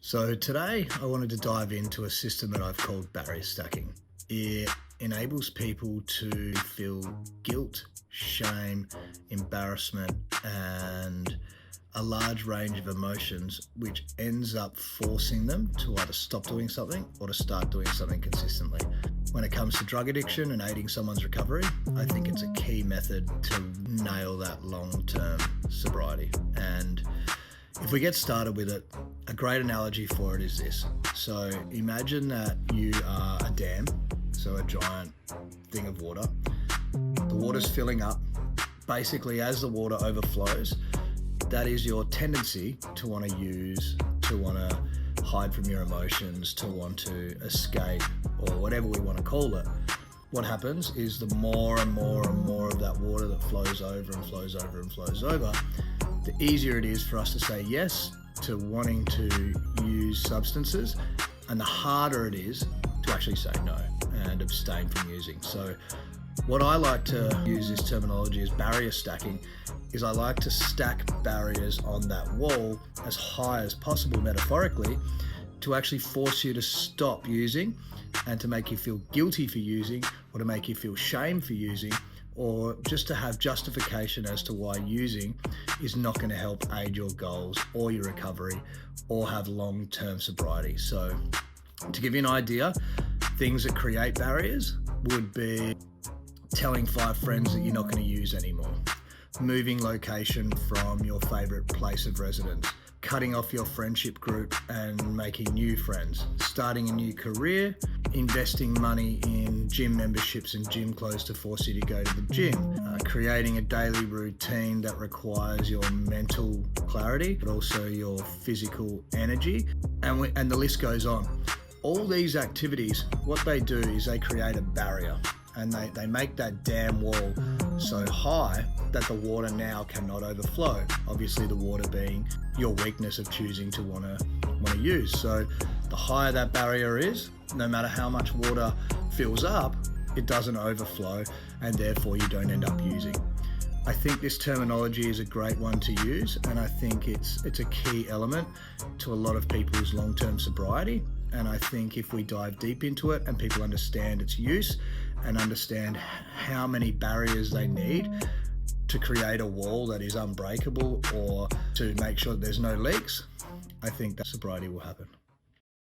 So today I wanted to dive into a system that I've called barrier stacking. It enables people to feel guilt, shame, embarrassment, and a large range of emotions, which ends up forcing them to either stop doing something or to start doing something consistently. When it comes to drug addiction and aiding someone's recovery, I think it's a key method to nail that long-term sobriety. And if we get started with it, a great analogy for it is this. So imagine that you are a dam, so a giant thing of water. The water's filling up. Basically, as the water overflows, that is your tendency to want to use, to want to hide from your emotions, to want to escape, or whatever we want to call it. What happens is the more and more and more of that water that flows over and flows over and flows over, the easier it is for us to say yes to wanting to use substances, and the harder it is to actually say no and abstain from using. So what I like to use this terminology as barrier stacking is I like to stack barriers on that wall as high as possible, metaphorically, to actually force you to stop using and to make you feel guilty for using, or to make you feel shame for using, or just to have justification as to why using is not going to help aid your goals or your recovery or have long-term sobriety. So to give you an idea, things that create barriers would be telling 5 friends that you're not going to use anymore, moving location from your favorite place of residence, cutting off your friendship group and making new friends, starting a new career, investing money in gym memberships and gym clothes to force you to go to the gym, creating a daily routine that requires your mental clarity, but also your physical energy, and the list goes on. All these activities, what they do is they create a barrier, and they make that dam wall so high that the water now cannot overflow. Obviously, the water being your weakness of choosing to want to use. So the higher that barrier is, no matter how much water fills up, it doesn't overflow, and therefore you don't end up using. I think this terminology is a great one to use, and I think it's a key element to a lot of people's long-term sobriety. And I think if we dive deep into it and people understand its use and understand how many barriers they need to create a wall that is unbreakable, or to make sure that there's no leaks, I think that sobriety will happen.